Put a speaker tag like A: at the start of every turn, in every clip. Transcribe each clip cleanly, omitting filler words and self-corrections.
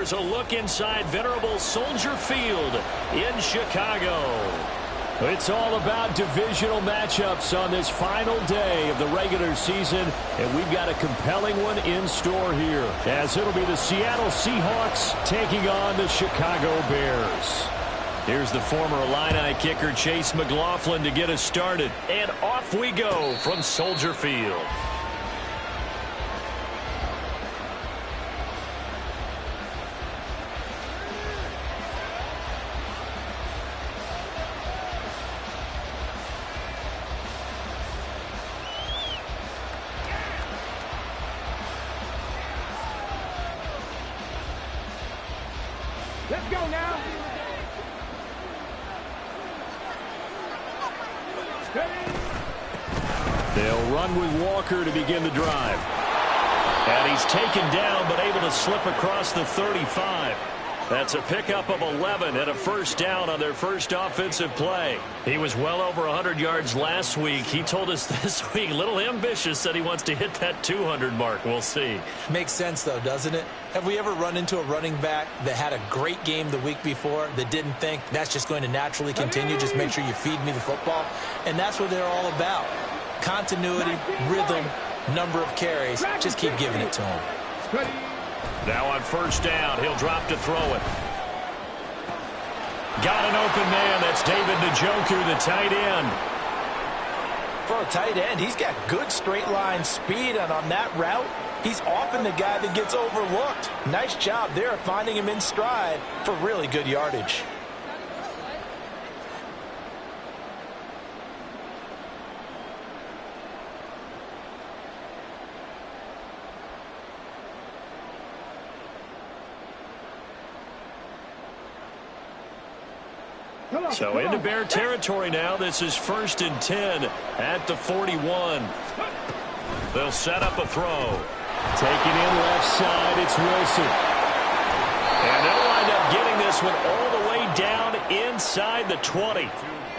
A: here's a look inside venerable Soldier Field in Chicago. It's all about divisional matchups on this final day of the regular season, and we've got a compelling one in store here, as it'll be the Seattle Seahawks taking on the Chicago Bears. Here's the former Illini kicker Chase McLaughlin to get us started, and off we go from Soldier Field.
B: Let's go now.
A: They'll run with Walker to begin the drive. And he's taken down but able to slip across the 35. That's a pickup of 11 and a first down on their first offensive play. He was well over 100 yards last week. He told us this week, a little ambitious, that he wants to hit that 200 mark. We'll see.
C: Makes sense, though, doesn't it? Have we ever run into a running back that had a great game the week before that didn't think that's just going to naturally continue? Just make sure you feed me the football. And that's what they're all about. Continuity, rhythm, number of carries. Just keep giving it to him.
A: Now on first down, he'll drop to throw it. Got an open man. That's David Njoku, the tight end.
C: For a tight end, he's got good straight line speed, and on that route, he's often the guy that gets overlooked. Nice job there finding him in stride for really good yardage.
A: So into Bear territory now. This is 1st and 10 at the 41. They'll set up a throw. Taking in left side, it's Wilson. And they'll wind up getting this one all the way down inside the 20.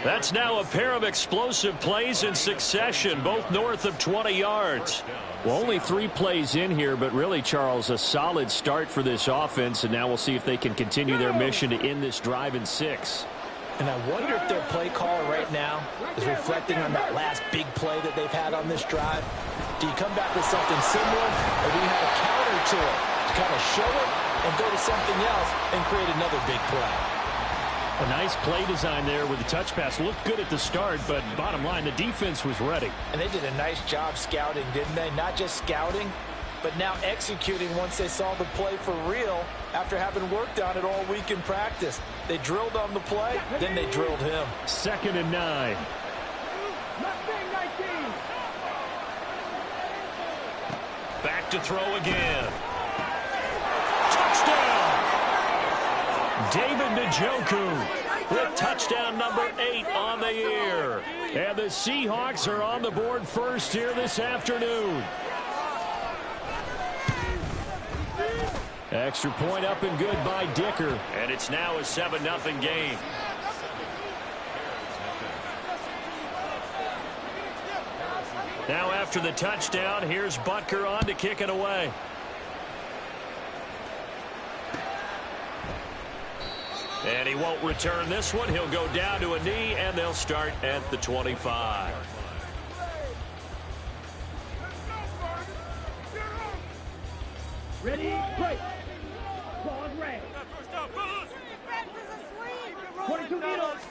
A: That's now a pair of explosive plays in succession, both north of 20 yards. Well, only 3 plays in here, but really, Charles, a solid start for this offense, and now we'll see if they can continue their mission to end this drive in 6.
C: And I wonder if their play caller right now is reflecting on that last big play that they've had on this drive. Do you come back with something similar, or do you have a counter to it to kind of show it and go to something else and create another big play?
A: A nice play design there with the touch pass. Looked good at the start, but bottom line, the defense was ready.
C: And they did a nice job scouting, didn't they? Not just scouting, but now executing once they saw the play for real after having worked on it all week in practice. They drilled on the play, then they drilled him.
A: 2nd and 9. Back to throw again. Touchdown! David Njoku with touchdown number 8 on the year. And the Seahawks are on the board first here this afternoon. Extra point up and good by Dicker. And it's now a 7-0 game. Now after the touchdown, here's Butker on to kick it away. And he won't return this one. He'll go down to a knee, and they'll start at the 25.
B: Ready, break. Ball is red. 22 meters.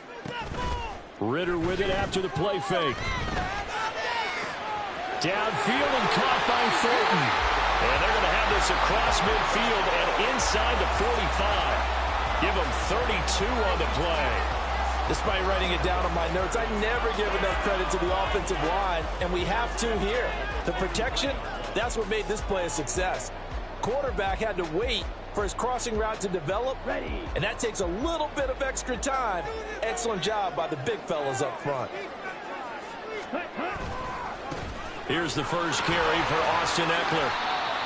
A: Ritter with it after the play fake. Downfield and caught by Thornton. And they're going to have this across midfield and inside the 45. Give them 32 on the play.
C: Despite writing it down on my notes, I never give enough credit to the offensive line, and we have to here. The protection, that's what made this play a success. Quarterback had to wait for his crossing route to develop, and that takes a little bit of extra time. Excellent job by the big fellas up front.
A: Here's the first carry for Austin Eckler.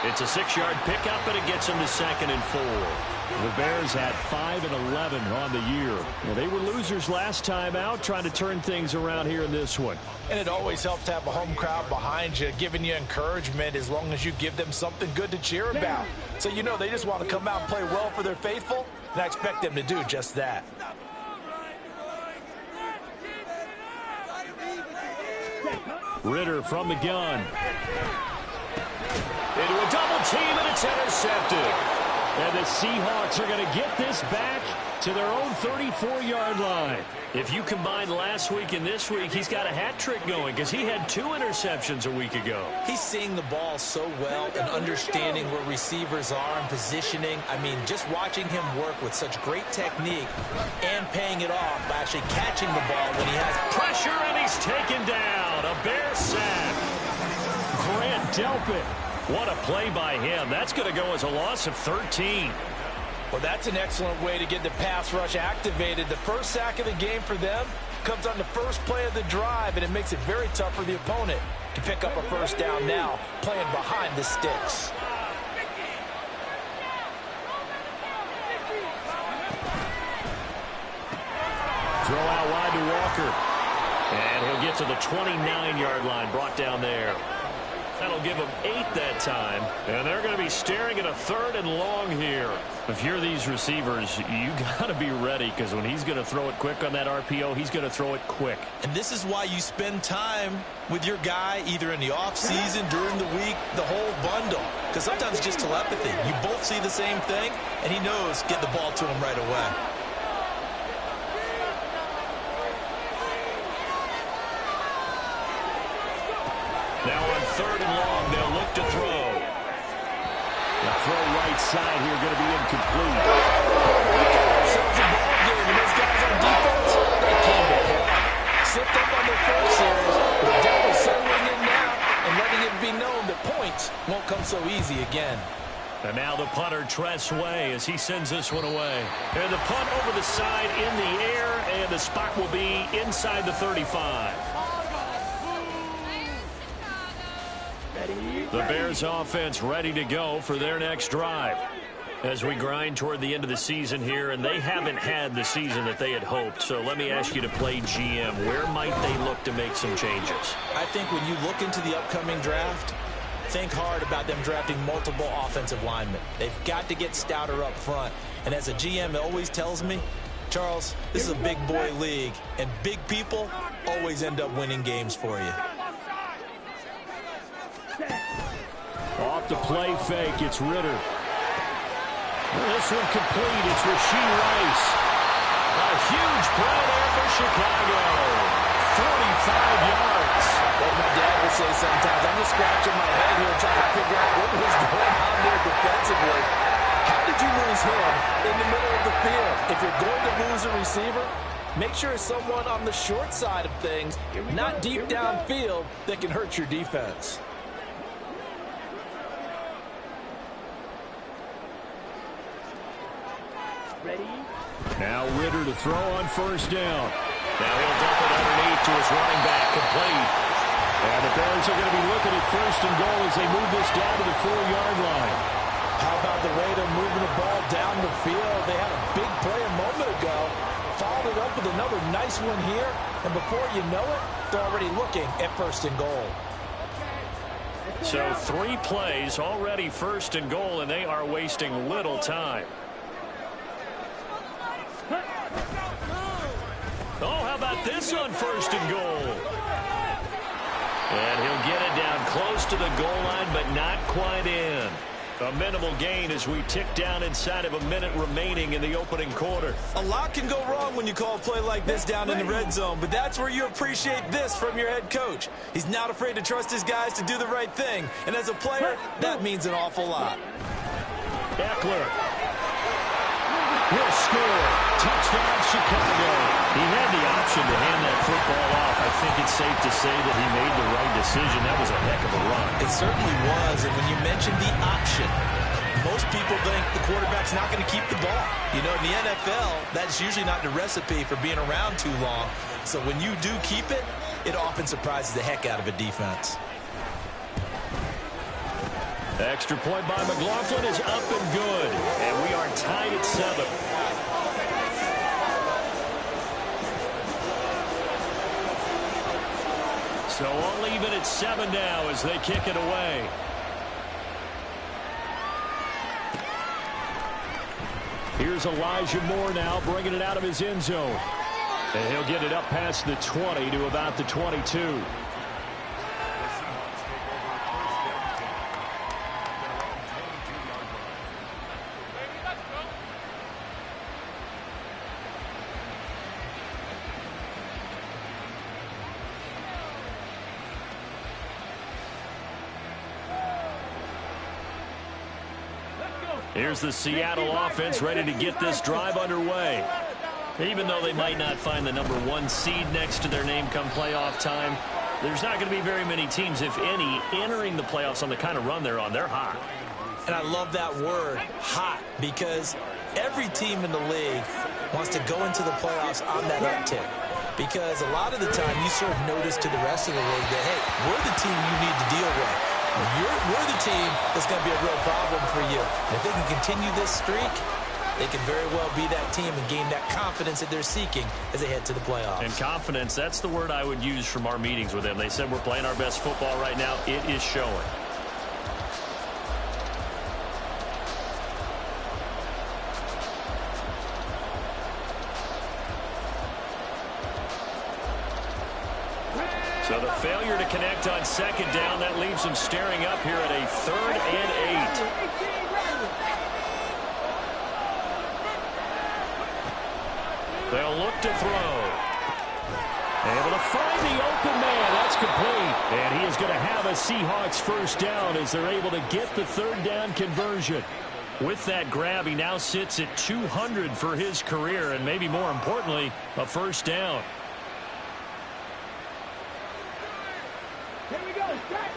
A: It's a 6-yard pickup, and it gets him to 2nd and 4. The Bears had 5 and 11 on the year. Well, they were losers last time out, trying to turn things around here in this one.
C: And it always helps to have a home crowd behind you, giving you encouragement as long as you give them something good to cheer about. So you know they just want to come out and play well for their faithful, and I expect them to do just that.
A: Ritter from the gun. Into a double team, and it's intercepted. And the Seahawks are going to get this back to their own 34-yard line. If you combine last week and this week, he's got a hat trick going because he had 2 interceptions a week ago.
C: He's seeing the ball so well and understanding where receivers are and positioning. I mean, just watching him work with such great technique and paying it off by actually catching the ball when he has
A: pressure, and he's taken down. A Bear sack. Grant Delpit. What a play by him. That's going to go as a loss of 13.
C: Well, that's an excellent way to get the pass rush activated. The first sack of the game for them comes on the first play of the drive, and it makes it very tough for the opponent to pick up a first down now, playing behind the sticks.
A: Throw out wide to Walker. And he'll get to the 29-yard line, brought down there. That'll give them 8 that time. And they're going to be staring at a 3rd and long here. If you're these receivers, you got to be ready because when he's going to throw it quick on that RPO, he's going to throw it quick.
C: And this is why you spend time with your guy either in the offseason, during the week, the whole bundle. Because sometimes it's just telepathy. You both see the same thing, and he knows get the ball to him right away.
A: Now on 3rd and long, they'll look to throw. The throw right side here going to be incomplete.
C: Sounds a ball game, and those guys on defense, they can't be hit. Slipped up on their first series, but definitely settling in now and letting it be known that points won't come so easy again.
A: And now the punter, Tress Way, as he sends this one away. And the punt over the side in the air, and the spot will be inside the 35. The Bears offense ready to go for their next drive. As we grind toward the end of the season here, and they haven't had the season that they had hoped. So let me ask you to play GM. Where might they look to make some changes?
C: I think when you look into the upcoming draft, think hard about them drafting multiple offensive linemen. They've got to get stouter up front. And as a GM always tells me, Charles, this is a big boy league, and big people always end up winning games for you.
A: Off the play fake, it's Ritter. This one complete, it's Rashee Rice. A huge play there for Chicago. 45 yards.
C: Like my dad would say sometimes, I'm just scratching my head here trying to figure out what was going on there defensively. How did you lose him in the middle of the field? If you're going to lose a receiver, make sure it's someone on the short side of things, not deep downfield, that can hurt your defense.
B: Ready?
A: Now Ritter to throw on 1st down. Now he'll dump it underneath to his running back, complete. And the Bears are going to be looking at 1st and goal as they move this down to the 4-yard line.
C: How about the rate of moving the ball down the field? They had a big play a moment ago. Followed it up with another nice one here. And before you know it, they're already looking at 1st and goal.
A: So 3 plays, already 1st and goal, and they are wasting little time. Oh, how about this on 1st and goal? And he'll get it down close to the goal line, but not quite in. A minimal gain as we tick down inside of a minute remaining in the opening quarter.
C: A lot can go wrong when you call a play like this down in the red zone, but that's where you appreciate this from your head coach. He's not afraid to trust his guys to do the right thing, and as a player, that means an awful lot.
A: Eckler will score. Touchdown, Chicago. He had the option to hand that football off. I think it's safe to say that he made the right decision. That was a heck of a run.
C: It certainly was, and when you mentioned the option, most people think the quarterback's not going to keep the ball. You know, in the NFL, that's usually not the recipe for being around too long. So when you do keep it, it often surprises the heck out of a defense.
A: Extra point by McLaughlin is up and good. And we are tied at 7. So all even at 7 now as they kick it away. Here's Elijah Moore now bringing it out of his end zone. And he'll get it up past the 20 to about the 22. Here's the Seattle offense ready to get this drive underway. Even though they might not find the #1 seed next to their name come playoff time, there's not going to be very many teams, if any, entering the playoffs on the kind of run they're on. They're hot.
C: And I love that word, hot, because every team in the league wants to go into the playoffs on that uptick. Because a lot of the time you serve notice to the rest of the league that, hey, we're the team you need to deal with. We're the team that's going to be a real problem for you. And if they can continue this streak, they can very well be that team and gain that confidence that they're seeking as they head to the playoffs.
A: And confidence, that's the word I would use from our meetings with them. They said we're playing our best football right now. It is showing. So the failure to connect on second down, that leaves them staring up here at a 3rd and 8. They'll look to throw. Able to find the open man. That's complete. And he is going to have a Seahawks first down as they're able to get the 3rd down conversion. With that grab, he now sits at 200 for his career, and maybe more importantly, a first down.
B: Here we go. Set.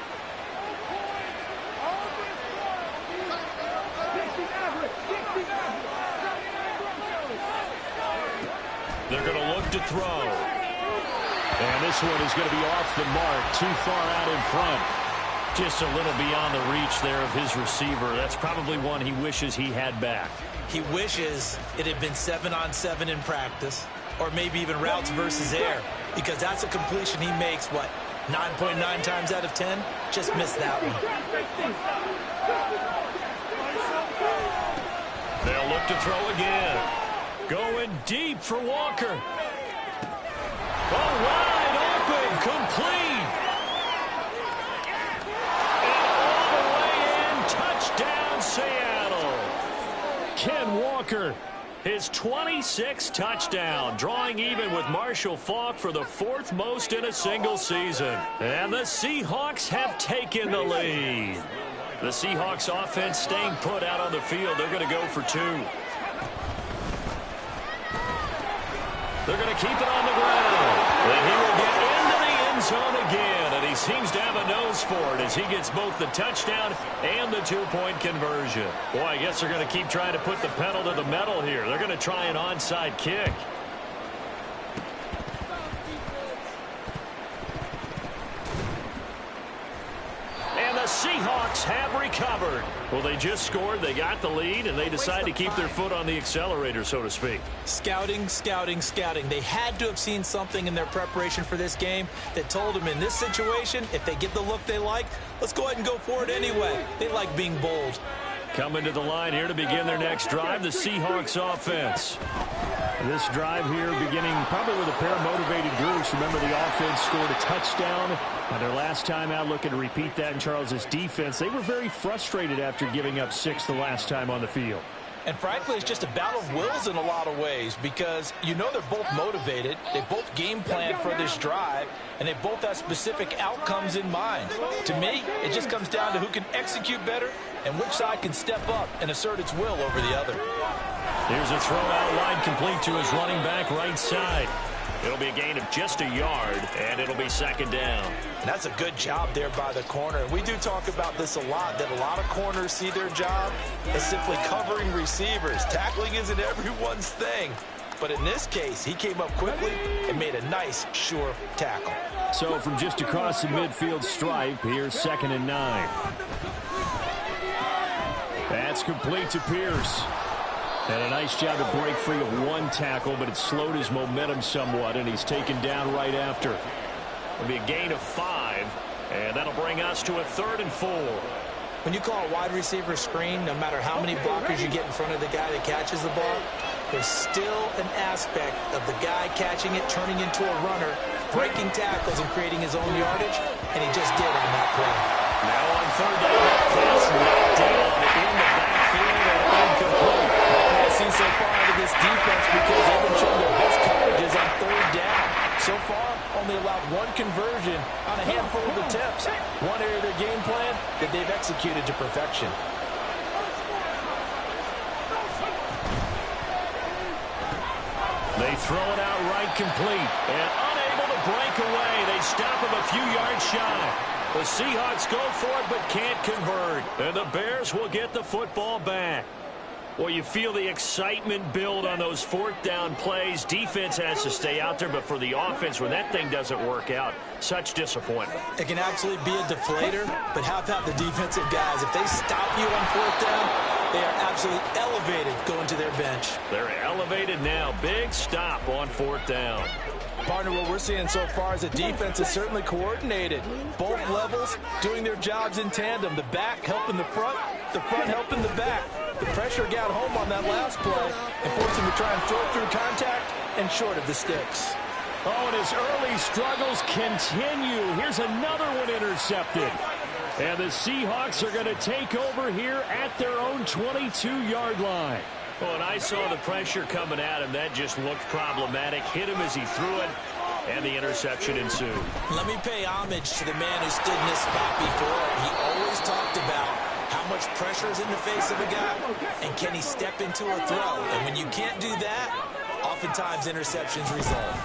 A: They're going to look to throw. And this one is going to be off the mark, too far out in front. Just a little beyond the reach there of his receiver. That's probably one he wishes he had back.
C: He wishes it had been 7-on-7 in practice, or maybe even routes versus air, because that's a completion he makes, 9.9 times out of 10? Just missed that one.
A: They'll look to throw again. Going deep for Walker. Oh, wide open, complete. And all the way in, touchdown Seattle. Ken Walker, his 26th touchdown, drawing even with Marshall Faulk for the 4th most in a single season. And the Seahawks have taken the lead. The Seahawks offense staying put out on the field. They're going to go for 2. They're going to keep it on the ground. And he will get into the end zone again. And he seems to have a nose for it as he gets both the touchdown and the 2-point conversion. Boy, I guess they're going to keep trying to put the pedal to the metal here. They're going to try an onside kick. And the Seahawks have recovered. Well, they just scored, they got the lead, and they decide to keep their foot on the accelerator, so to speak.
C: Scouting, scouting, scouting. They had to have seen something in their preparation for this game that told them in this situation, if they get the look they like, let's go ahead and go for it anyway. They like being bold.
A: Coming to the line here to begin their next drive, the Seahawks offense. This drive here beginning probably with a pair of motivated groups. Remember, the offense scored a touchdown. Their last time out, looking to repeat that in Charles's defense. They were very frustrated after giving up 6 the last time on the field.
C: And frankly, it's just a battle of wills in a lot of ways because you know they're both motivated. They both game planned for this drive, and they both have specific outcomes in mind. To me, it just comes down to who can execute better and which side can step up and assert its will over the other.
A: Here's a throw out line complete to his running back right side. It'll be a gain of just a yard, and it'll be 2nd down.
C: And that's a good job there by the corner. And we do talk about this a lot, that a lot of corners see their job as simply covering receivers. Tackling isn't everyone's thing. But in this case, he came up quickly and made a nice, sure tackle.
A: So from just across the midfield stripe, here's 2nd and 9. That's complete to Pierce. And a nice job to break free of one tackle, but it slowed his momentum somewhat, and he's taken down right after. It'll be a gain of 5, and that'll bring us to a 3rd and 4.
C: When you call a wide receiver screen, no matter how many blockers you get in front of the guy that catches the ball, there's still an aspect of the guy catching it, turning into a runner, breaking tackles and creating his own yardage, and he just did on that play.
A: Now on 3rd down, pass knocked down in the backfield and incomplete.
C: I've seen so far out of this defense because they've been showing their best coverages on 3rd down. So far, only allowed 1 conversion on a handful of attempts. One area of their game plan that they've executed to perfection.
A: They throw it out right complete. And unable to break away. They stop him a few yards shy. The Seahawks go for it but can't convert. And the Bears will get the football back. Well, you feel the excitement build on those 4th down plays. Defense has to stay out there, but for the offense, when that thing doesn't work out, such disappointment.
C: It can absolutely be a deflator, but how about the defensive guys? If they stop you on 4th down, they are absolutely elevated going to their bench.
A: They're elevated now. Big stop on 4th down.
C: Partner, what we're seeing so far is the defense is certainly coordinated. Both levels doing their jobs in tandem. The back helping the front helping the back. The pressure got home on that last play and forced him to try and throw through contact and short of the sticks.
A: Oh, and his early struggles continue. Here's another one intercepted. And the Seahawks are going to take over here at their own 22-yard line. Well, and I saw the pressure coming at him. That just looked problematic. Hit him as he threw it, and the interception ensued.
C: Let me pay homage to the man who stood in this spot before. He always talked about how much pressure is in the face of a guy, and can he step into a throw? And when you can't do that, oftentimes interceptions result.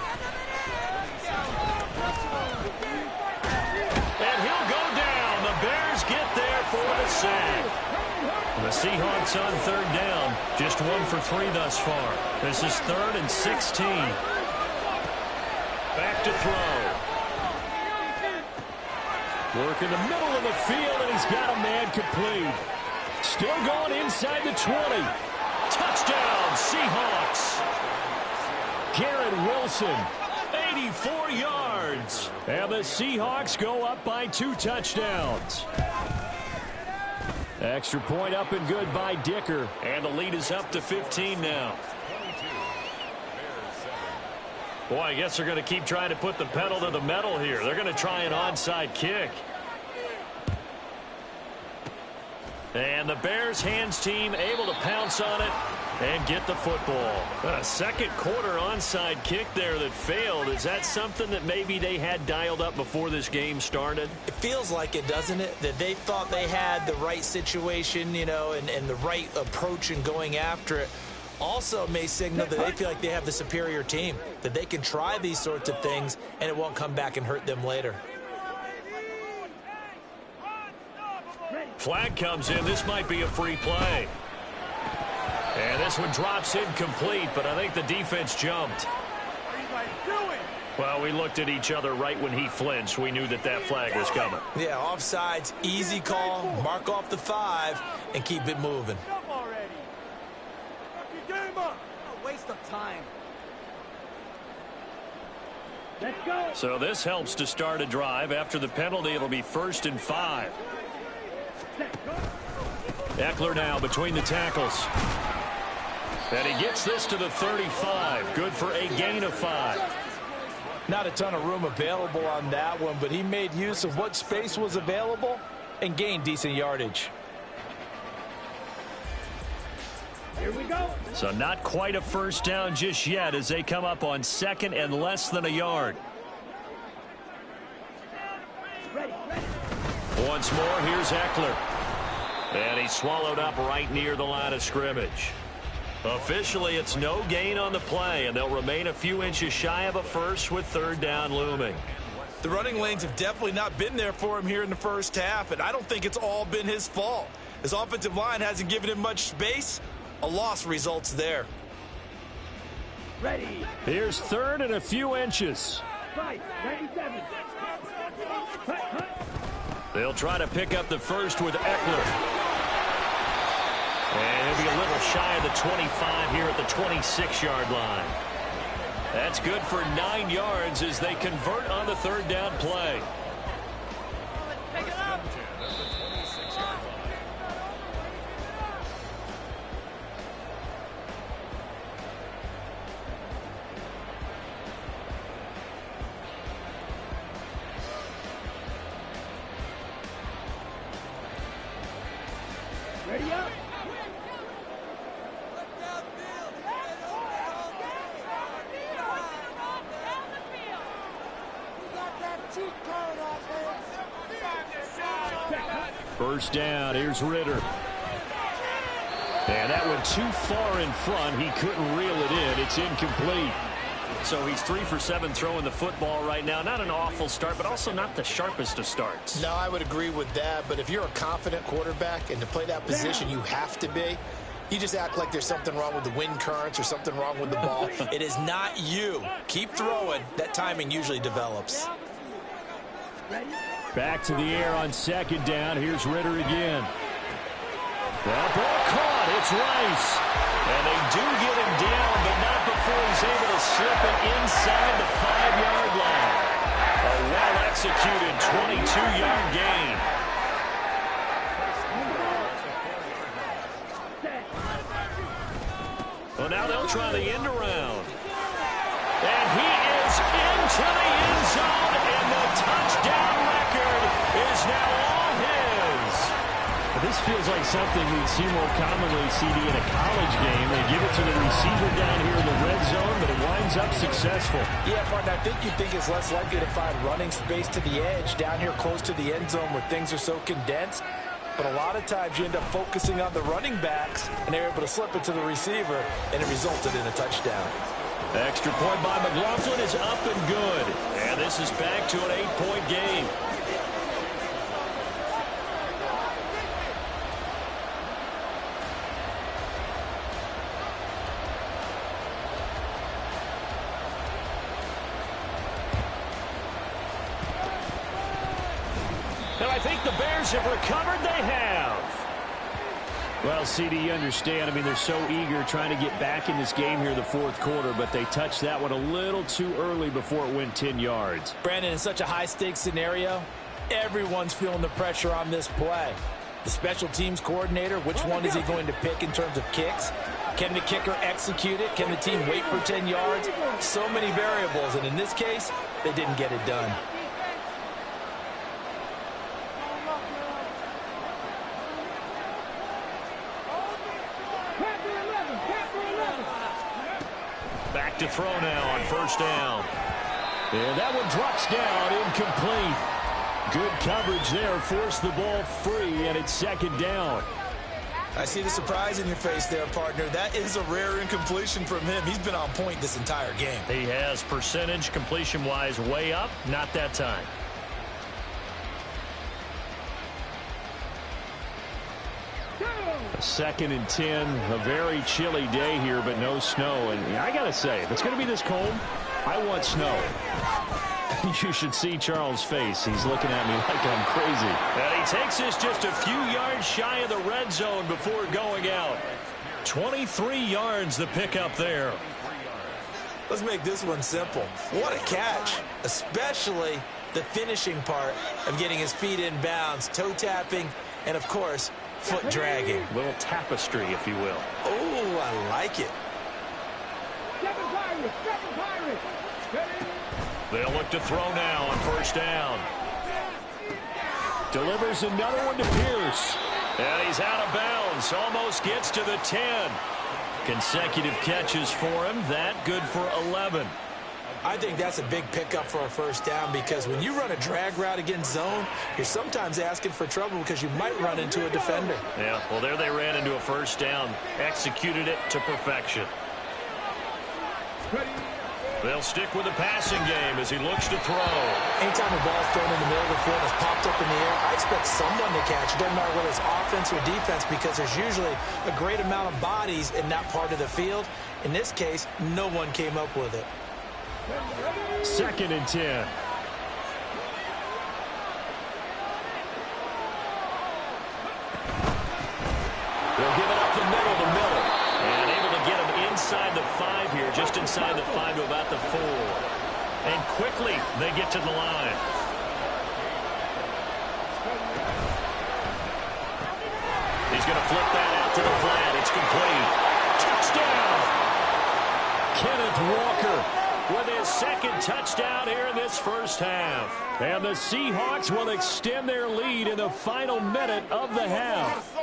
A: And he'll go down. The Bears get there for the sack. The Seahawks on 3rd down. Just 1 for 3 thus far. This is 3rd and 16. Back to throw. Work in the middle of the field, and he's got a man complete. Still going inside the 20. Touchdown, Seahawks. Garrett Wilson, 84 yards. And the Seahawks go up by 2 touchdowns. Extra point up and good by Dicker. And the lead is up to 15 now. Boy, I guess they're going to keep trying to put the pedal to the metal here. They're going to try an onside kick. And the Bears hands team able to pounce on it and get the football. A second quarter onside kick there that failed. Is that something that maybe they had dialed up before this game started?
C: It feels like it, doesn't it? That they thought they had the right situation, you know, and the right approach in going after it. Also may signal that they feel like they have the superior team, that they can try these sorts of things and it won't come back and hurt them later.
A: Flag comes in. This might be a free play. And this one drops incomplete, but I think the defense jumped.
B: What are you guys doing?
A: Well, we looked at each other right when he flinched. We knew that that flag was coming.
C: Yeah, offsides, easy call, mark off the 5, and keep it moving.
B: Jump already. Fuck your game up. A waste of time. Let's go.
A: So this helps to start a drive. After the penalty, it'll be 1st and 5. Eckler now between the tackles. And he gets this to the 35. Good for a gain of 5.
C: Not a ton of room available on that one, but he made use of what space was available and gained decent yardage.
B: Here we go.
A: So not quite a first down just yet as they come up on 2nd and less than a yard.
B: Ready.
A: Once more, here's Eckler. And he's swallowed up right near the line of scrimmage. Officially, it's no gain on the play, and they'll remain a few inches shy of a first with 3rd down looming.
C: The running lanes have definitely not been there for him here in the first half, and I don't think it's all been his fault. His offensive line hasn't given him much space. A loss results there.
B: Ready.
A: Here's 3rd and a few inches.
B: Fight. 97.
A: They'll try to pick up the first with Eckler. And he'll be a little shy of the 25 here at the 26-yard line. That's good for 9 yards as they convert on the third down play.
B: Ready up?
A: First down, here's Ritter. And that went too far in front. He couldn't reel it in. It's incomplete. So he's 3 for 7 throwing the football right now. Not an awful start, but also not the sharpest of starts.
D: No, I would agree with that. But if you're a confident quarterback and to play that position, you have to be. You just act like there's something wrong with the wind currents or something wrong with the ball. It is not you. Keep throwing. That timing usually develops.
A: Back to the air on second down. Here's Ritter again. That ball caught. It's Rice. And they do get him down, but not before he's able to slip it inside the 5-yard line. A well-executed 22-yard gain. Well, now they'll try the end around. And he is into the end zone, and the touchdown record is now all his. This feels like something we'd see more commonly, CD, in a college game. They give it to the receiver down here in the red zone, but it winds up successful.
C: Yeah, partner, I think you'd think it's less likely to find running space to the edge down here close to the end zone where things are so condensed. But a lot of times you end up focusing on the running backs, and they're able to slip it to the receiver, and it resulted in a touchdown.
A: Extra point by McLaughlin is up and good. And this is back to an 8-point game. And I think the Bears have recovered. They have. Well, CD, you understand. I mean, they're so eager trying to get back in this game here in the fourth quarter, but they touched that one a little too early before it went 10 yards.
C: Brandon, in such a high-stakes scenario, everyone's feeling the pressure on this play. The special teams coordinator, which one is he going to pick in terms of kicks? Can the kicker execute it? Can the team wait for 10 yards? So many variables, and in this case, they didn't get it done.
A: Back to throw now on first down. And that one drops down, incomplete. Good coverage there, forced the ball free, and it's second down.
D: I see the surprise in your face there, partner. That is a rare incompletion from him. He's been on point this entire game.
A: He has percentage completion-wise way up, not that time. Second and 10, a very chilly day here, but no snow. And I got to say, if it's going to be this cold, I want snow. You should see Charles' face. He's looking at me like I'm crazy. And he takes this just a few yards shy of the red zone before going out. 23 yards the pickup there.
D: Let's make this one simple. What a catch, especially the finishing part of getting his feet in bounds, toe tapping, and, of course, foot dragging.
A: A little tapestry, if you will.
D: Oh, I like it.
A: They'll look to throw now on first down. Delivers another one to Pierce. And he's out of bounds. Almost gets to the 10. Consecutive catches for him. That good for 11.
D: I think that's a big pickup for a first down because when you run a drag route against zone, you're sometimes asking for trouble because you might run into a defender.
A: Yeah, well, there they ran into a first down. Executed it to perfection. They'll stick with the passing game as he looks to throw.
D: Anytime a ball's thrown in the middle of the field and it's popped up in the air, I expect someone to catch. It doesn't matter whether it's offense or defense because there's usually a great amount of bodies in that part of the field. In this case, no one came up with it.
A: Second and 10. They'll give it up the just inside the 5 to about the 4. And quickly they get to the line. He's going to flip that out to the flat. It's complete. Touchdown! Kenneth Walker with his second touchdown here in this first half. And the Seahawks will extend their lead in the final minute of the half.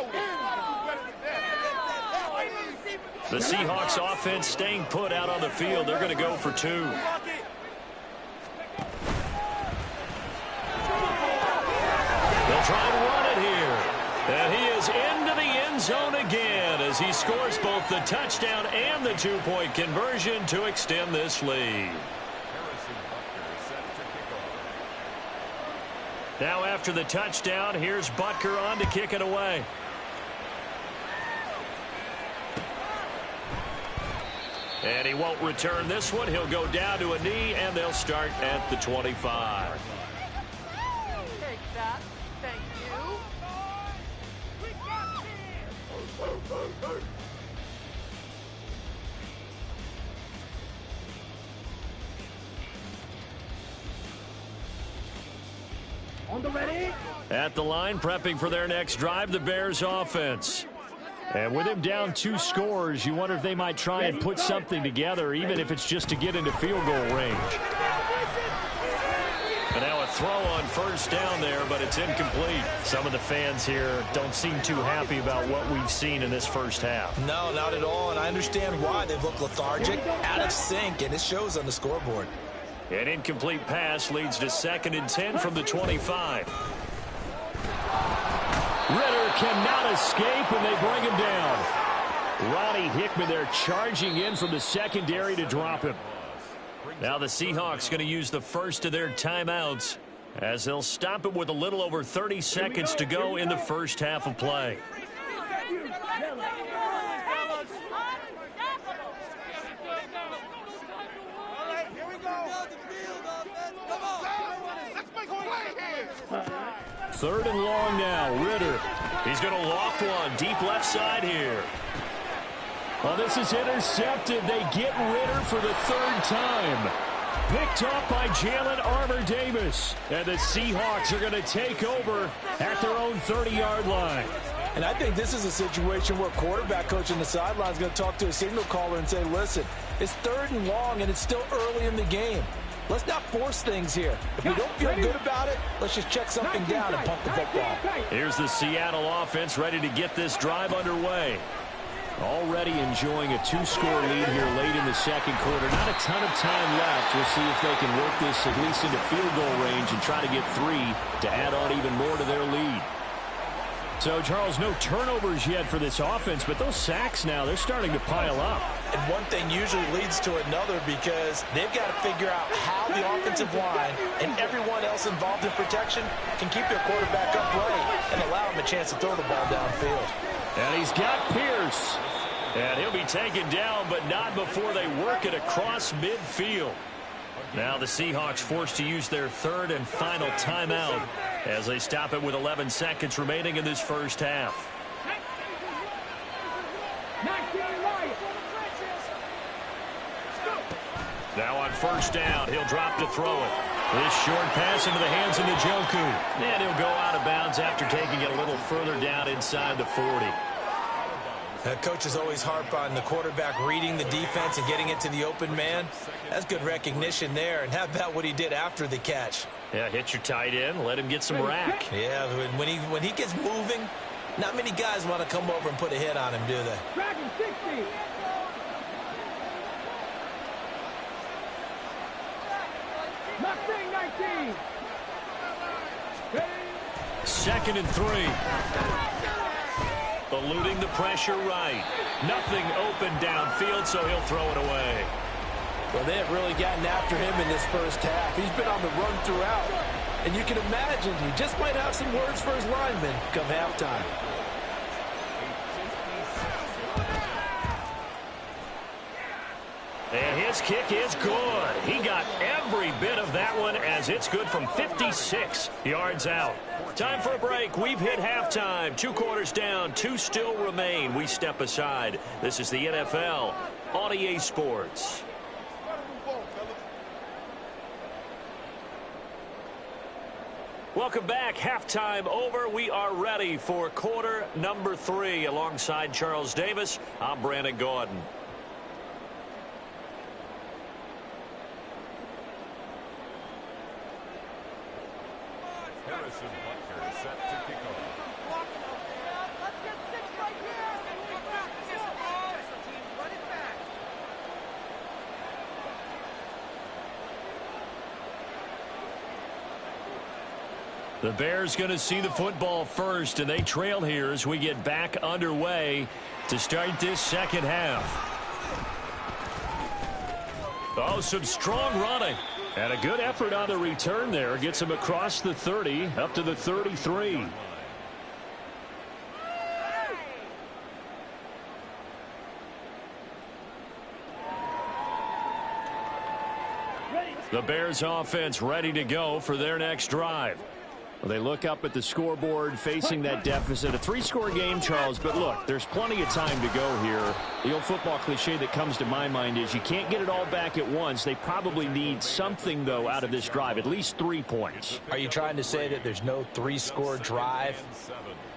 A: The Seahawks offense staying put out on the field. They're going to go for 2. They'll try and run it here. And he is into the end zone again as he scores both the touchdown and the 2-point conversion to extend this lead. Now after the touchdown, here's Butker on to kick it away. And he won't return this one. He'll go down to a knee, and they'll start at the 25.
E: Take that. Thank you.
B: On the ready.
A: At the line, prepping for their next drive, the Bears offense. And with him down 2 scores, you wonder if they might try and put something together, even if it's just to get into field goal range. And now a throw on first down there, but it's incomplete. Some of the fans here don't seem too happy about what we've seen in this first half.
D: No, not at all, and I understand why. They've looked lethargic, out of sync, and it shows on the scoreboard.
A: An incomplete pass leads to 2nd and 10 from the 25. Ritter cannot escape, and they bring him down. Ronnie Hickman there charging in from the secondary to drop him. Now the Seahawks going to use the first of their timeouts as they'll stop it with a little over 30 seconds to go in the first half of play. Third and long now. Ritter. He's going to loft one deep left side here. Well, this is intercepted. They get Ritter for the 3rd time. Picked up by Jalen Armour-Davis. And the Seahawks are going to take over at their own 30-yard line.
C: And I think this is a situation where quarterback coach on the sideline is going to talk to a signal caller and say, listen, it's 3rd and long and it's still early in the game. Let's not force things here. If we don't feel good about it, let's just check something down and pump the football.
A: Here's the Seattle offense ready to get this drive underway. Already enjoying a 2-score lead here late in the second quarter. Not a ton of time left. We'll see if they can work this at least into field goal range and try to get 3 to add on even more to their lead. So, Charles, no turnovers yet for this offense, but those sacks now, they're starting to pile up.
D: And one thing usually leads to another because they've got to figure out how the offensive line and everyone else involved in protection can keep their quarterback upright and allow him a chance to throw the ball downfield.
A: And he's got Pierce. And he'll be taken down, but not before they work it across midfield. Now the Seahawks forced to use their 3rd and final timeout as they stop it with 11 seconds remaining in this first half. Now on first down, he'll drop to throw it. This short pass into the hands of Njoku. And he'll go out of bounds after taking it a little further down inside the 40.
D: Coaches always harp on the quarterback reading the defense and getting it to the open man. That's good recognition there. And how about what he did after the catch?
A: Yeah, hit your tight end, let him get some rack.
D: Yeah, when he gets moving, not many guys want to come over and put a hit on him, do they?
B: Dragon 60. Mustang 19.
A: 2nd and 3. Eluding the pressure right. Nothing open downfield, so he'll throw it away.
C: Well, they have really gotten after him in this first half. He's been on the run throughout. And you can imagine he just might have some words for his linemen come halftime.
A: And his kick is good. He got every bit of that one as it's good from 56 yards out. Time for a break. We've hit halftime. 2 quarters down. 2 still remain. We step aside. This is the NFL on EA Sports. Welcome back. Halftime over. We are ready for quarter number 3. Alongside Charles Davis, I'm Brandon Gordon. The Bears going to see the football first, and they trail here as we get back underway to start this second half. Oh, some strong running. And a good effort on the return there. Gets him across the 30, up to the 33. The Bears offense ready to go for their next drive. Well, they look up at the scoreboard facing that deficit. A 3-score game, Charles, but look, there's plenty of time to go here. The old football cliche that comes to my mind is you can't get it all back at once. They probably need something, though, out of this drive, at least 3 points.
C: Are you trying to say that there's no 3-score drive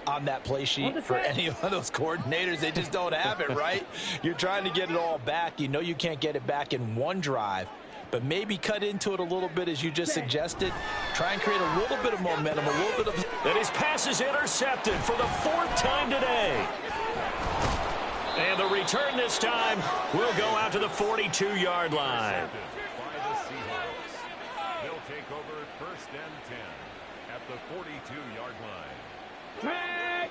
C: on that play sheet for any of those coordinators? They just don't have it, right? You're trying to get it all back. You know you can't get it back in one drive. But maybe cut into it a little bit as you just suggested. Try and create a little bit of momentum, a little bit of...
A: And his pass is intercepted for the 4th time today. And the return this time will go out to the 42-yard line.
F: They'll take over 1st and 10 at the 42-yard line.
G: Tag!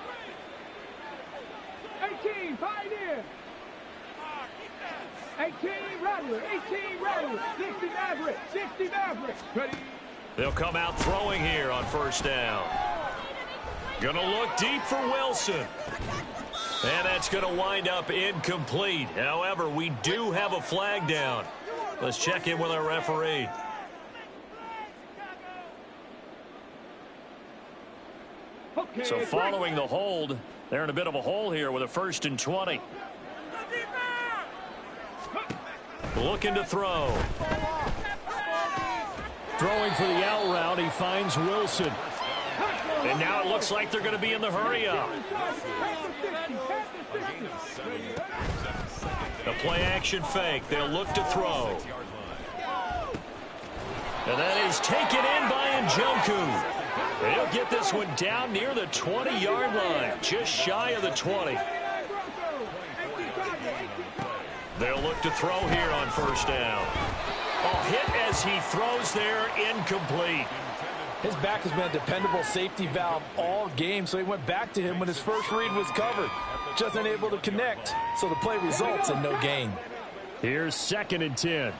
G: 18, Pioneer! 18 Rattler, 18 Rattler, 60 Maverick, 60 Maverick. Ready?
A: They'll come out throwing here on 1st down. Gonna look deep for Wilson. And that's gonna wind up incomplete. However, we do have a flag down. Let's check in with our referee.
G: Okay,
A: So following the hold, they're in a bit of a hole here with a 1st and 20. Looking to throw. Throwing for the out route, he finds Wilson. And now it looks like they're going to be in the hurry-up. The play-action fake. They'll look to throw. And that is taken in by Njoku. He'll get this one down near the 20-yard line, just shy of the 20. They'll look to throw here on 1st down. Oh, hit as he throws there, incomplete.
C: His back has been a dependable safety valve all game, so he went back to him when his first read was covered. Just unable to connect, so the play results in no gain.
A: Here's 2nd and 10.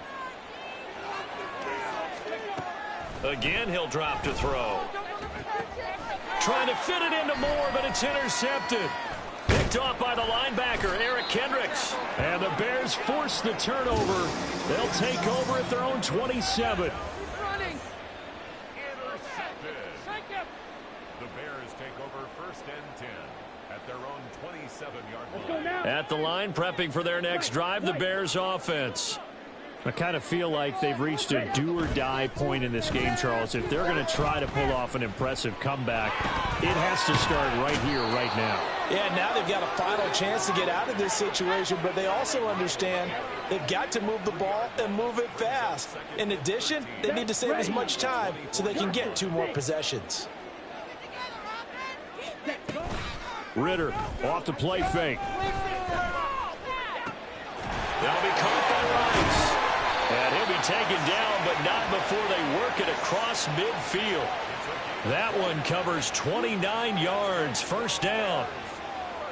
A: Again, he'll drop to throw. Trying to fit it into Moore, but it's intercepted. Picked off by the linebacker, Eric Kendricks. And the Bears force the turnover. They'll take over at their own 27.
E: Running.
F: Intercepted. The Bears take over 1st and 10 at their own 27-yard line.
A: At the line, prepping for their next drive, the Bears offense. I kind of feel like they've reached a do-or-die point in this game, Charles. If they're going to try to pull off an impressive comeback, it has to start right here, right now.
C: Yeah, now they've got a final chance to get out of this situation, but they also understand they've got to move the ball and move it fast. In addition, they need to save as much time so they can get 2 more possessions.
A: Ritter off the play fake. That'll be caught by Rice. And he'll be taken down, but not before they work it across midfield. That one covers 29 yards, 1st down.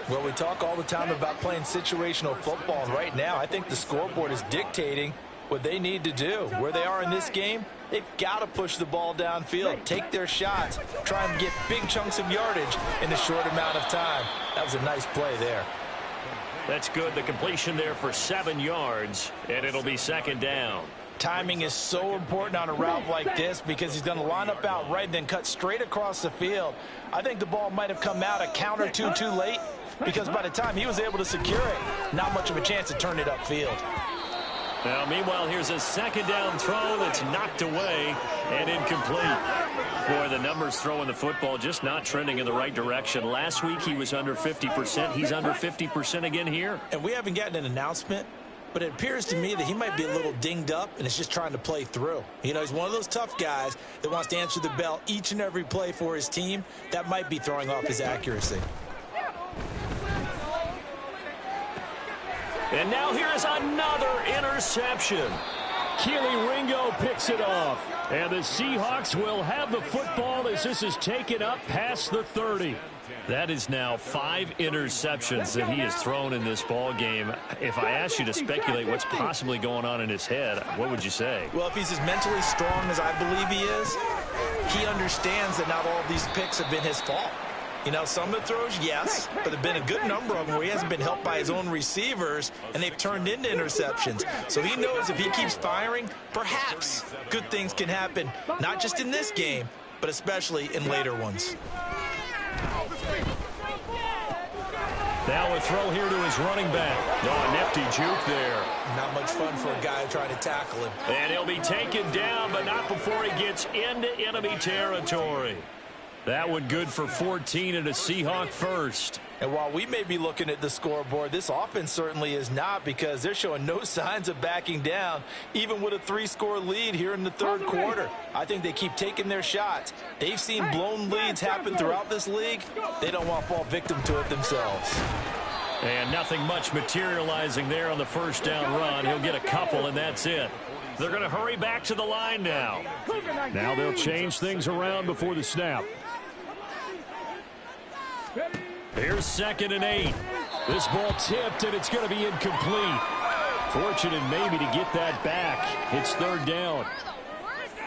C: Well, we talk all the time about playing situational football, and right now I think the scoreboard is dictating what they need to do. Where they are in this game, they've got to push the ball downfield, take their shots, try and get big chunks of yardage in a short amount of time. That was a nice play there.
A: That's good. The completion there for 7 yards, and it'll be 2nd down.
C: Timing is so important on a route like this because he's going to line up out right and then cut straight across the field. I think the ball might have come out a count or two too late because by the time he was able to secure it, not much of a chance to turn it upfield.
A: Now, meanwhile, here's a second down throw that's knocked away and incomplete. Boy, the numbers throwing the football just not trending in the right direction. Last week he was under 50%. He's under 50% again here.
C: And we haven't gotten an announcement, but it appears to me that he might be a little dinged up and is just trying to play through. You know, he's one of those tough guys that wants to answer the bell each and every play for his team. That might be throwing off his accuracy.
A: And now here is another interception. Keely Ringo picks it off. And the Seahawks will have the football as this is taken up past the 30. That is now 5 interceptions that he has thrown in this ball game. If I asked you to speculate what's possibly going on in his head, what would you say?
C: Well, if he's as mentally strong as I believe he is, he understands that not all of these picks have been his fault. You know, some of the throws, yes, but there have been a good number of them where he hasn't been helped by his own receivers, and they've turned into interceptions. So he knows if he keeps firing, perhaps good things can happen, not just in this game, but especially in later ones.
A: Now a throw here to his running back. Oh, a nifty juke there.
C: Not much fun for a guy trying to tackle him.
A: And he'll be taken down, but not before he gets into enemy territory. That one good for 14 and a Seahawk first.
C: And while we may be looking at the scoreboard, this offense certainly is not, because they're showing no signs of backing down, even with a 3-score lead here in the third quarter. I think they keep taking their shots. They've seen blown leads happen throughout this league. They don't want to fall victim to it themselves.
A: And nothing much materializing there on the first down run. He'll get a couple, and that's it. They're going to hurry back to the line now. Now they'll change things around before the snap. Here's 2nd and 8. This ball tipped, and it's going to be incomplete. Fortunate maybe to get that back. It's 3rd down.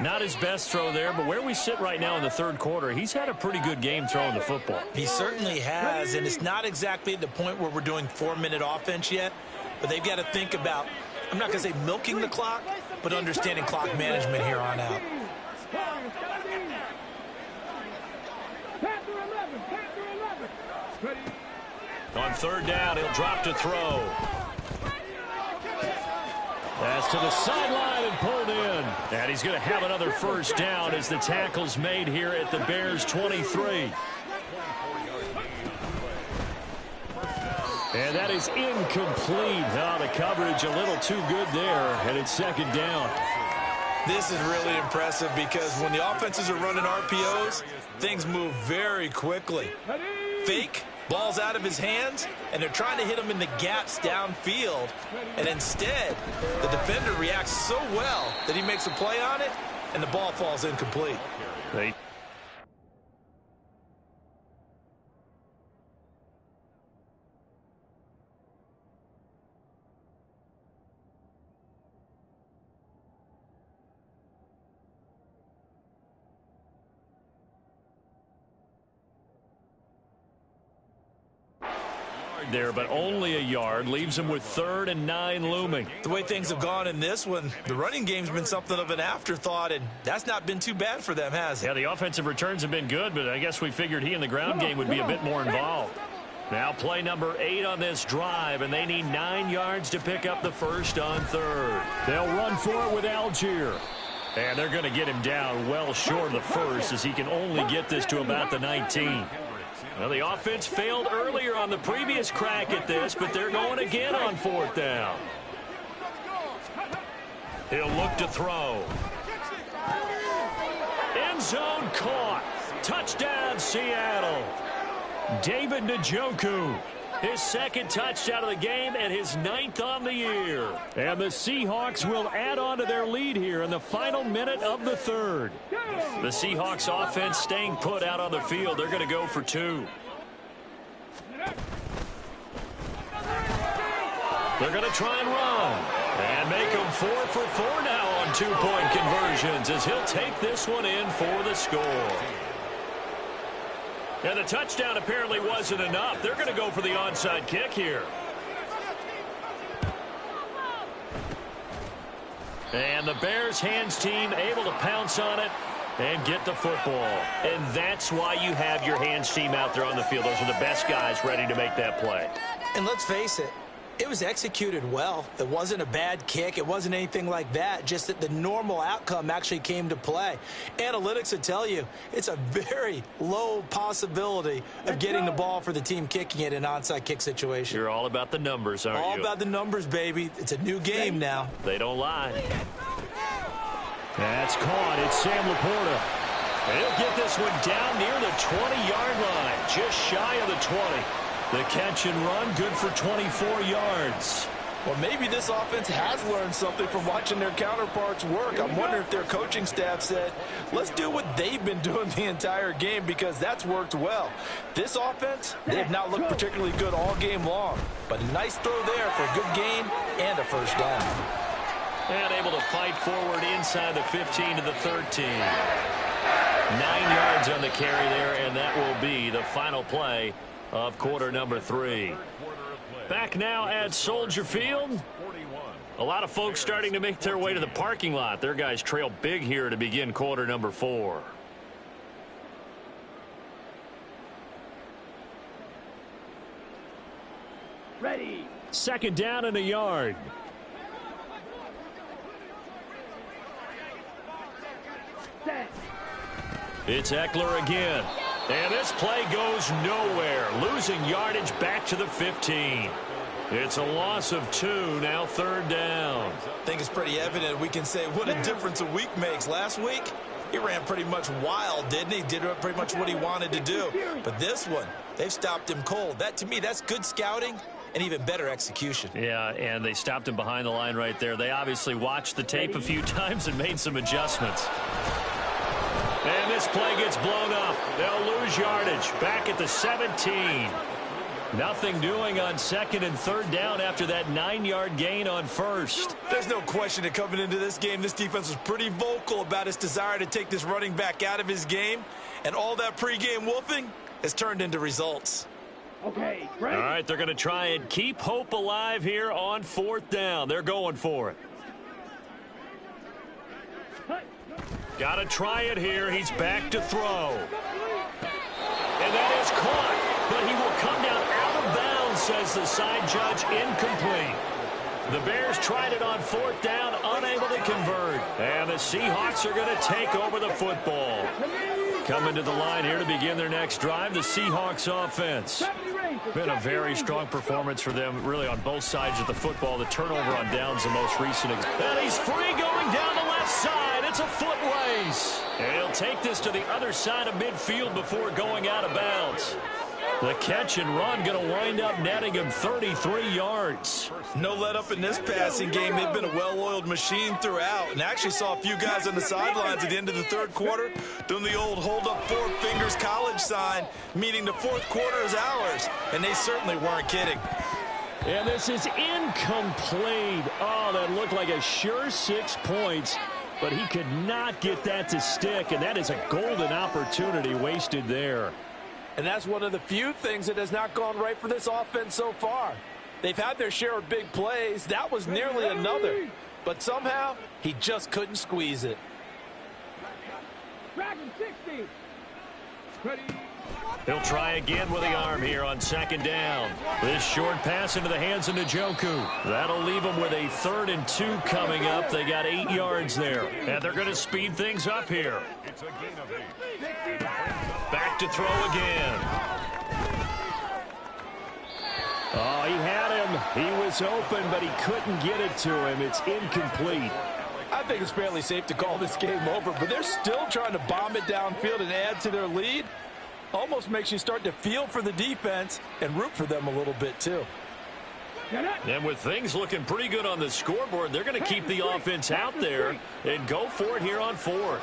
A: Not his best throw there, but where we sit right now in the third quarter, he's had a pretty good game throwing the football.
C: He certainly has, and it's not exactly at the point where we're doing 4-minute offense yet, but they've got to think about, I'm not going to say milking the clock, but understanding clock management here on out.
A: On 3rd down, he'll drop to throw. Pass to the sideline and pulled in. And he's going to have another first down as the tackle's made here at the Bears' 23. And that is incomplete. Oh, the coverage a little too good there, and it's 2nd down.
C: This is really impressive because when the offenses are running RPOs, things move very quickly. Fake, ball's out of his hands, and they're trying to hit him in the gaps downfield. And instead, the defender reacts so well that he makes a play on it, and the ball falls incomplete.
A: There, but only a yard, leaves him with 3rd and 9 looming.
C: The way things have gone in this one, the running game's been something of an afterthought, and that's not been too bad for them, has it?
A: Yeah, the offensive returns have been good, but I guess we figured he in the ground game would be a bit more involved. Now play number 8 on this drive, and they need 9 yards to pick up the first on 3rd. They'll run for it with Algier. And they're going to get him down well short of the first, as he can only get this to about the 19. Well, the offense failed earlier on the previous crack at this, but they're going again on 4th down. He'll look to throw. End zone caught. Touchdown, Seattle. David Njoku, his 2nd touchdown of the game and his 9th on the year. And the Seahawks will add on to their lead here in the final minute of the 3rd. The Seahawks offense staying put out on the field. They're going to go for 2. They're going to try and run. And make them 4 for 4 now on 2-point conversions as he'll take this one in for the score. And the touchdown apparently wasn't enough. They're going to go for the onside kick here. And the Bears hands team able to pounce on it and get the football. And that's why you have your hands team out there on the field. Those are the best guys ready to make that play.
C: And let's face it,
D: It was executed well. It wasn't a bad kick. It wasn't anything like that. Just that the normal outcome actually came to play. Analytics would tell you it's a very low possibility of getting the ball for the team kicking it in an onside kick situation.
A: You're all about the numbers, aren't you?
D: All about the numbers, baby. It's a new game now.
A: They don't lie. That's caught. It's Sam Laporta. He'll get this one down near the 20-yard line, just shy of the 20. The catch and run, good for 24 yards.
C: Well, maybe this offense has learned something from watching their counterparts work. I'm wondering if their coaching staff said, let's do what they've been doing the entire game, because that's worked well. This offense, they have not looked particularly good all game long, but a nice throw there for a good gain and a first down.
A: And able to fight forward inside the 15 to the 13. 9 yards on the carry there, and that will be the final play of quarter number 3. Back now at Soldier Field. A lot of folks starting to make their way to the parking lot. Their guys trail big here to begin quarter number 4.
G: Ready.
A: Second down and a yard.
G: Set.
A: It's Eckler again. And this play goes nowhere. Losing yardage back to the 15. It's a loss of 2, now third down.
D: I think it's pretty evident. We can say what a difference a week makes. Last week, he ran pretty much wild, didn't he? Did pretty much what he wanted to do. But this one, they've stopped him cold. That, to me, that's good scouting and even better execution.
A: Yeah, and they stopped him behind the line right there. They obviously watched the tape a few times and made some adjustments. And this play gets blown up. They'll lose yardage back at the 17. Nothing doing on second and third down after that 9-yard gain on first.
D: There's no question that coming into this game, this defense was pretty vocal about its desire to take this running back out of his game. And all that pregame wolfing has turned into results.
G: Okay,
A: All
G: ready.
A: right, they're going to try and keep hope alive here on fourth down. They're going for it. Got to try it here. He's back to throw. And that is caught. But he will come down out of bounds, says the side judge. Incomplete. The Bears tried it on fourth down, unable to convert. And the Seahawks are going to take over the football. Coming to the line here to begin their next drive, the Seahawks offense. Been a very strong performance for them, really, on both sides of the football. The turnover on downs, the most recent. And he's free going down the left side. It's a foot race. And he'll take this to the other side of midfield before going out of bounds. The catch and run going to wind up netting him 33 yards.
D: No let up in this passing game. They've been a well-oiled machine throughout. And actually saw a few guys on the sidelines at the end of the third quarter doing the old hold up 4 fingers college sign, meaning the fourth quarter is ours. And they certainly weren't kidding.
A: And this is incomplete. Oh, that looked like a sure 6 points. But he could not get that to stick. And that is a golden opportunity wasted there.
C: And that's one of the few things that has not gone right for this offense so far. They've had their share of big plays. That was nearly another. But somehow, he just couldn't squeeze it.
G: Dragon 60. Ready.
A: He'll try again with the arm here on second down. This short pass into the hands of Njoku. That'll leave them with a 3rd and 2 coming up. They got 8 yards there. And they're going to speed things up here.
F: It's a gain of 8.
A: Back to throw again. Oh, he had him. He was open, but he couldn't get it to him. It's incomplete.
C: I think it's fairly safe to call this game over, but they're still trying to bomb it downfield and add to their lead. Almost makes you start to feel for the defense and root for them a little bit, too.
A: And with things looking pretty good on the scoreboard, they're going to keep the offense out there and go for it here on 4th.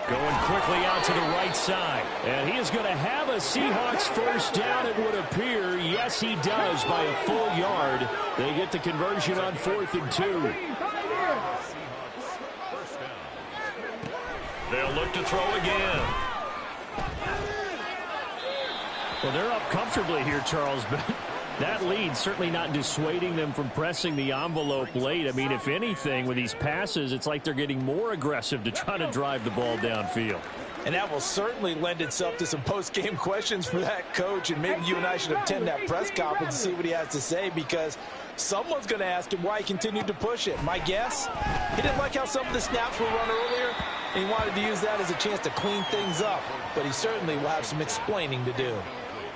A: Going quickly out to the right side. And he is going to have a Seahawks first down, it would appear. Yes, he does, by a full yard. They get the conversion on 4th and 2. They'll look to throw again. Well, they're up comfortably here, Charles, but that lead certainly not dissuading them from pressing the envelope late. I mean, if anything, with these passes, it's like they're getting more aggressive to try to drive the ball downfield.
C: And that will certainly lend itself to some post-game questions for that coach, and maybe you and I should attend that press conference and see what he has to say, because someone's going to ask him why he continued to push it. My guess, he didn't like how some of the snaps were run earlier, and he wanted to use that as a chance to clean things up, but he certainly will have some explaining to do.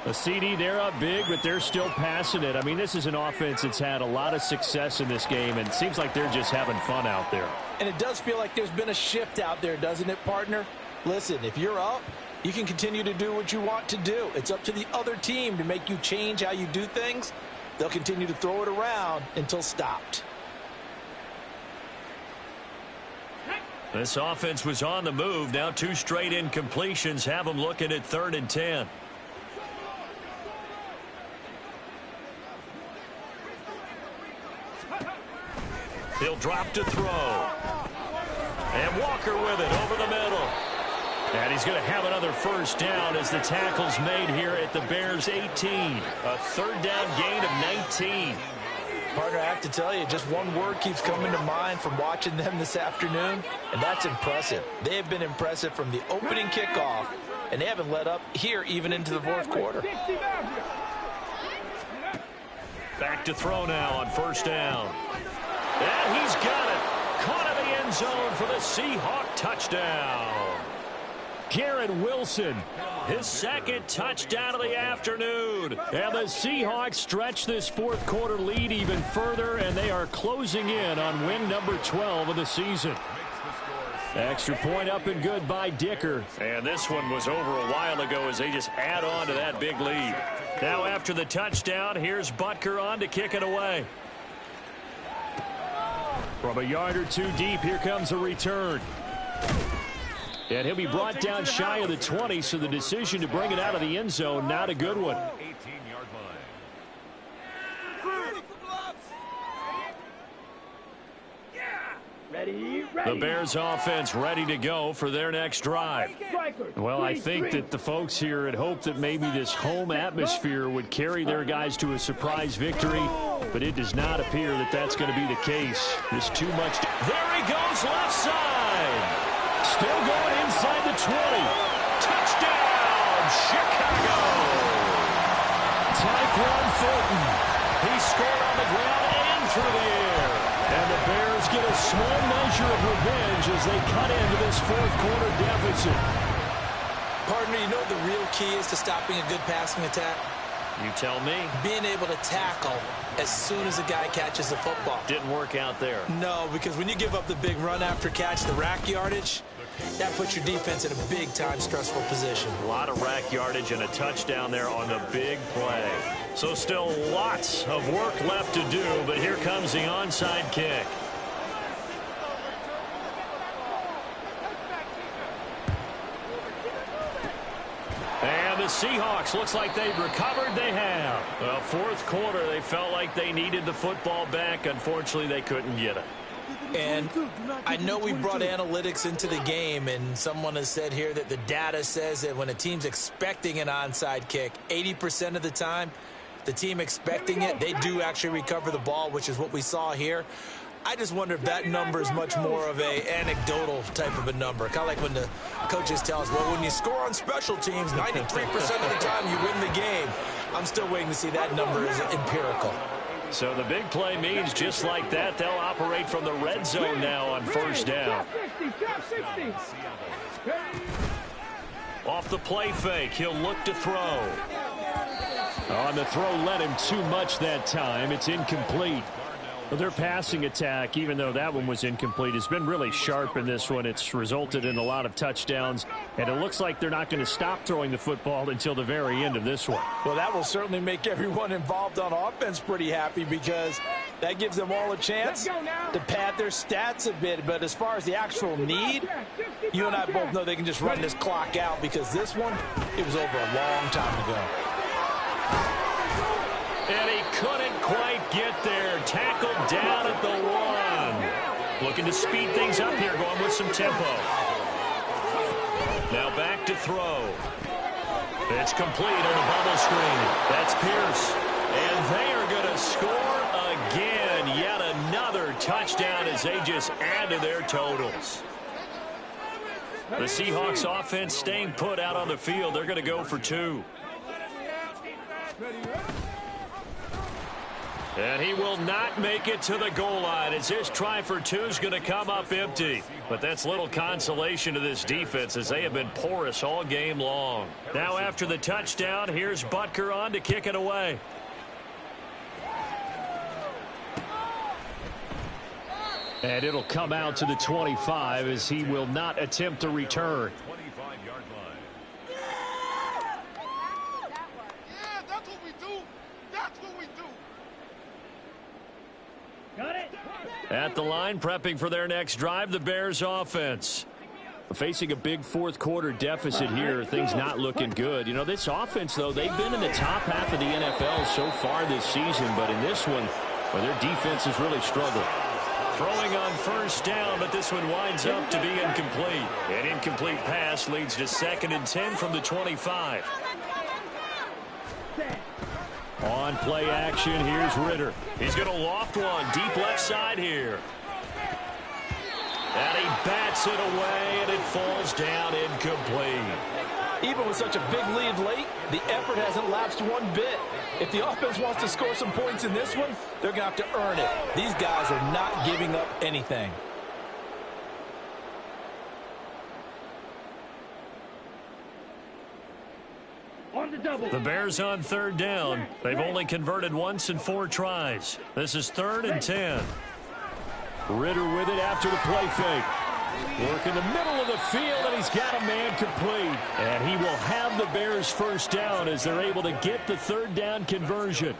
A: A CD, they're up big, but they're still passing it. I mean, this is an offense that's had a lot of success in this game, and it seems like they're just having fun out there.
C: And it does feel like there's been a shift out there, doesn't it, partner? Listen, if you're up, you can continue to do what you want to do. It's up to the other team to make you change how you do things. They'll continue to throw it around until stopped.
A: This offense was on the move. Now 2 straight incompletions have them looking at 3rd and 10. He'll drop to throw. And Walker with it over the middle. And he's going to have another first down as the tackle's made here at the Bears' 18. A 3rd down gain of 19.
C: Partner, I have to tell you, just one word keeps coming to mind from watching them this afternoon, and that's impressive. They have been impressive from the opening kickoff, and they haven't let up here even into the 4th quarter.
A: Back to throw now on 1st down. And he's got it. Caught in the end zone for the Seahawk touchdown. Garrett Wilson, his 2nd touchdown of the afternoon. And the Seahawks stretch this 4th quarter lead even further, and they are closing in on win number 12 of the season. Extra point up and good by Dicker. And this one was over a while ago as they just add on to that big lead. Now after the touchdown, here's Butker on to kick it away. From a yard or 2 deep, here comes a return. And he'll be brought down shy of the 20, so the decision to bring it out of the end zone, not a good one.
F: 18-yard line.
G: Ready.
A: The Bears offense ready to go for their next drive. Well, I think that the folks here had hoped that maybe this home atmosphere would carry their guys to a surprise victory, but it does not appear that that's going to be the case. There's too much. There he goes, left side. Still going inside the 20. Touchdown, Chicago. Tyquan Thornton. He scored on the ground and through the air. And the Bears get a small measure of revenge as they cut into this 4th quarter deficit.
C: Partner, you know what the real key is to stopping a good passing attack?
A: You tell me.
C: Being able to tackle as soon as a guy catches the football.
A: Didn't work out there.
C: No, because when you give up the big run after catch, the rack yardage, that puts your defense in a big-time stressful position.
A: A lot of rack yardage and a touchdown there on the big play. So still lots of work left to do, but here comes the onside kick. And the Seahawks, looks like they've recovered. They have. Well, 4th quarter, they felt like they needed the football back. Unfortunately, they couldn't get it.
C: And I know we brought analytics into the game, and someone has said here that the data says that when a team's expecting an onside kick, 80% of the time, the team expecting it, they do actually recover the ball, which is what we saw here. I just wonder if that number is much more of a anecdotal type of a number. Kind of like when the coaches tell us, well, when you score on special teams, 93% of the time you win the game. I'm still waiting to see that number is empirical.
A: So the big play means just like that, they'll operate from the red zone now on 1st down. Off the play fake, he'll look to throw. On the throw, led him too much that time. It's incomplete. Well, their passing attack, even though that one was incomplete, has been really sharp in this one. It's resulted in a lot of touchdowns, and it looks like they're not going to stop throwing the football until the very end of this one.
C: Well, that will certainly make everyone involved on offense pretty happy, because that gives them all a chance to pad their stats a bit. But as far as the actual need, you and I both know they can just run this clock out, because this one, it was over a long time ago.
A: And he couldn't quite get there. Tackled down at the 1. Looking to speed things up here, going with some tempo. Now back to throw. It's complete on the bubble screen. That's Pierce. And they are going to score again. Yet another touchdown as they just add to their totals. The Seahawks offense staying put out on the field. They're going to go for 2. And he will not make it to the goal line as his try for 2 is going to come up empty. But that's little consolation to this defense as they have been porous all game long. Now after the touchdown, here's Butker on to kick it away. And it'll come out to the 25 as he will not attempt to return.
F: 25-yard line.
B: Yeah, that's what we do. That's what we do.
G: Got it.
A: At the line, prepping for their next drive, the Bears offense. Facing a big fourth-quarter deficit here, things not looking good. You know, this offense, though, they've been in the top half of the NFL so far this season, but in this one, well, their defense has really struggled. Throwing on first down, but this one winds up to be incomplete. An incomplete pass leads to 2nd and 10 from the 25. On play action, here's Ritter. He's going to loft one deep left side here. And he bats it away, and it falls down incomplete.
C: Even with such a big lead late, the effort hasn't lapsed one bit. If the offense wants to score some points in this one, they're going to have to earn it. These guys are not giving up anything.
G: On the double.
A: The Bears on 3rd down. They've only converted once in 4 tries. This is 3rd and 10. Ritter with it after the play fake. Work in the middle of the field, and he's got a man complete. And he will have the Bears first down as they're able to get the 3rd down conversion.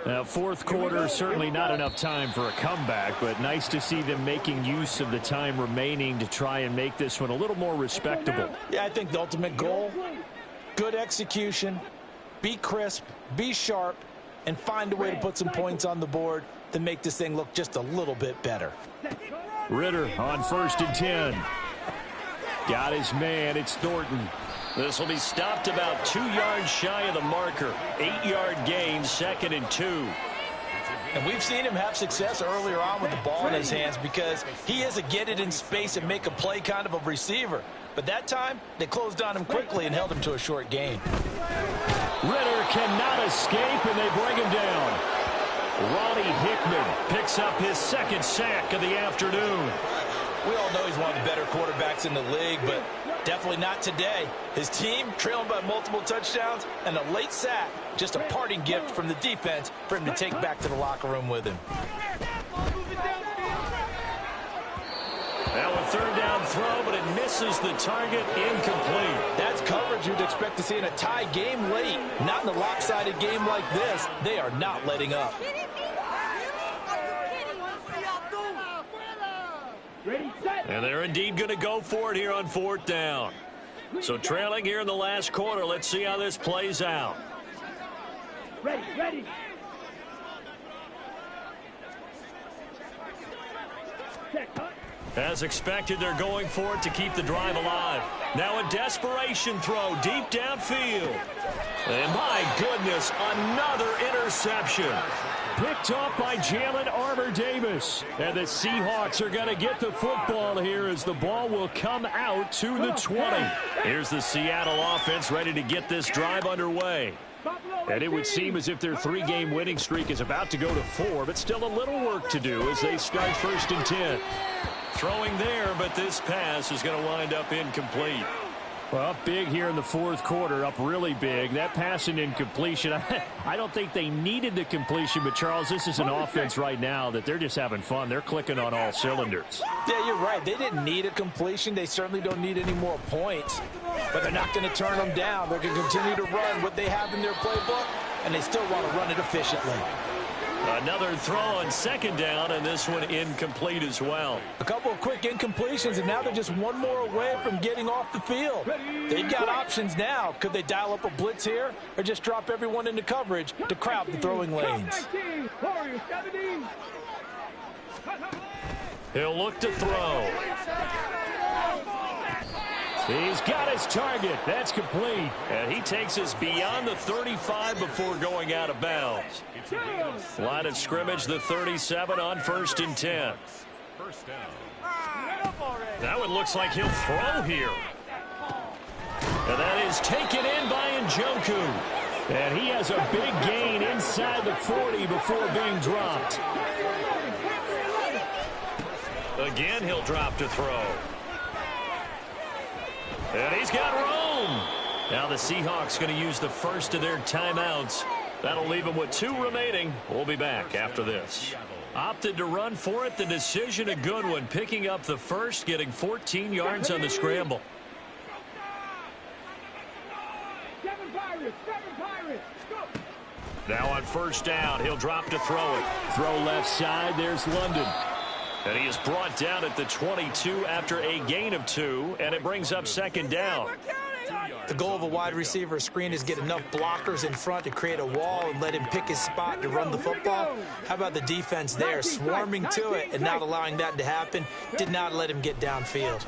A: Now, fourth quarter, certainly not enough time for a comeback, but nice to see them making use of the time remaining to try and make this one a little more respectable.
C: Yeah, I think the ultimate goal, good execution, be crisp, be sharp, and find a way to put some points on the board to make this thing look just a little bit better.
A: Ritter on 1st and 10. Got his man. It's Thornton. This will be stopped about 2 yards shy of the marker. 8-yard gain, 2nd and 2.
C: And we've seen him have success earlier on with the ball in his hands because he is a get it in space and make a play kind of a receiver. But that time, they closed on him quickly and held him to a short gain.
A: Ritter cannot escape, and they bring him down. Ronnie Hickman picks up his 2nd sack of the afternoon.
C: We all know he's one of the better quarterbacks in the league, but definitely not today. His team trailing by multiple touchdowns and a late sack, just a parting gift from the defense for him to take back to the locker room with him.
A: Now a 3rd down throw, but it misses the target, incomplete.
C: That's coverage you'd expect to see in a tie game late. Not in a lopsided game like this. They are not letting up.
A: And they're indeed going to go for it here on 4th down. So trailing here in the last quarter. Let's see how this plays out.
G: Ready.
A: As expected, they're going for it to keep the drive alive. Now a desperation throw deep downfield. And my goodness, another interception. Picked off by Jalen Armour-Davis. And the Seahawks are going to get the football here as the ball will come out to the 20. Here's the Seattle offense ready to get this drive underway. And it would seem as if their 3-game winning streak is about to go to 4, but still a little work to do as they start 1st and 10. Throwing there, but this pass is going to wind up incomplete. Well, up big here in the fourth quarter, up really big. That pass and incompletion, I don't think they needed the completion, but Charles, this is an offense right now that they're just having fun. They're clicking on all cylinders.
C: Yeah, you're right. They didn't need a completion. They certainly don't need any more points, but they're not going to turn them down. They're going to continue to run what they have in their playbook, and they still want to run it efficiently.
A: Another throw on 2nd down, and this one incomplete as well.
C: A couple of quick incompletions, and now they're just one more away from getting off the field. They've got options now. Could they dial up a blitz here or just drop everyone into coverage to crowd the throwing lanes?
A: He'll look to throw. He's got his target. That's complete. And he takes us beyond the 35 before going out of bounds. Line of scrimmage, the 37 on 1st and 10.
F: First down.
A: That one looks like he'll throw here. And that is taken in by Njoku. And he has a big gain inside the 40 before being dropped. Again, he'll drop to throw. And he's got room. Now the Seahawks going to use the first of their timeouts. That'll leave them with 2 remaining. We'll be back after this. Opted to run for it. The decision a good one. Picking up the first, getting 14 yards on the scramble.
G: 7 Pirates, 7 Pirates. Go.
A: Now on first down, he'll drop to throw it. Throw left side. There's London. And he is brought down at the 22 after a gain of 2, and it brings up second down.
D: The goal of a wide receiver screen is get enough blockers in front to create a wall and let him pick his spot to run the football. How about the defense there, swarming to it and not allowing that to happen? Did not let him get downfield.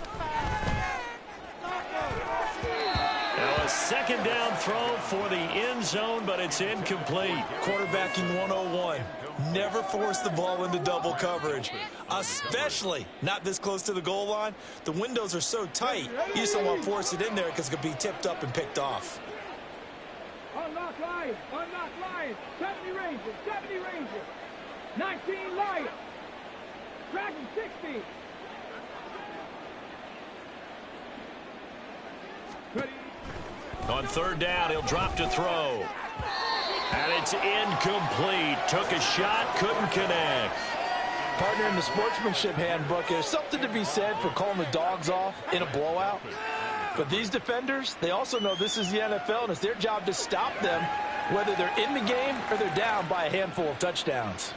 A: Now a second down throw for the end zone, but it's incomplete.
D: Quarterbacking 101. Never force the ball into double coverage, especially not this close to the goal line. The windows are so tight, you just don't want to force it in there because it could be tipped up and picked off.
G: Unlock Lions, unlock Lions. 70 Rangers, 70 Rangers. 19 Lions. Dragon 60. Ready.
A: On third down, he'll drop to throw. And it's incomplete. Took a shot, couldn't connect.
C: Partner, in the sportsmanship handbook, there's something to be said for calling the dogs off in a blowout. But these defenders, they also know this is the NFL, and it's their job to stop them, whether they're in the game or they're down by a handful of touchdowns.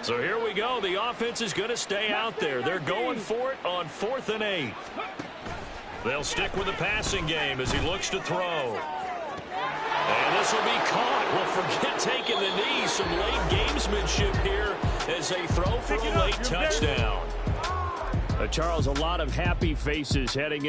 A: So here we go. The offense is going to stay out there. They're going for it on 4th and 8. They'll stick with the passing game as he looks to throw. And this will be caught. Well, forget taking the knee. Some late gamesmanship here as they throw for a late touchdown. Charles, a lot of happy faces heading in.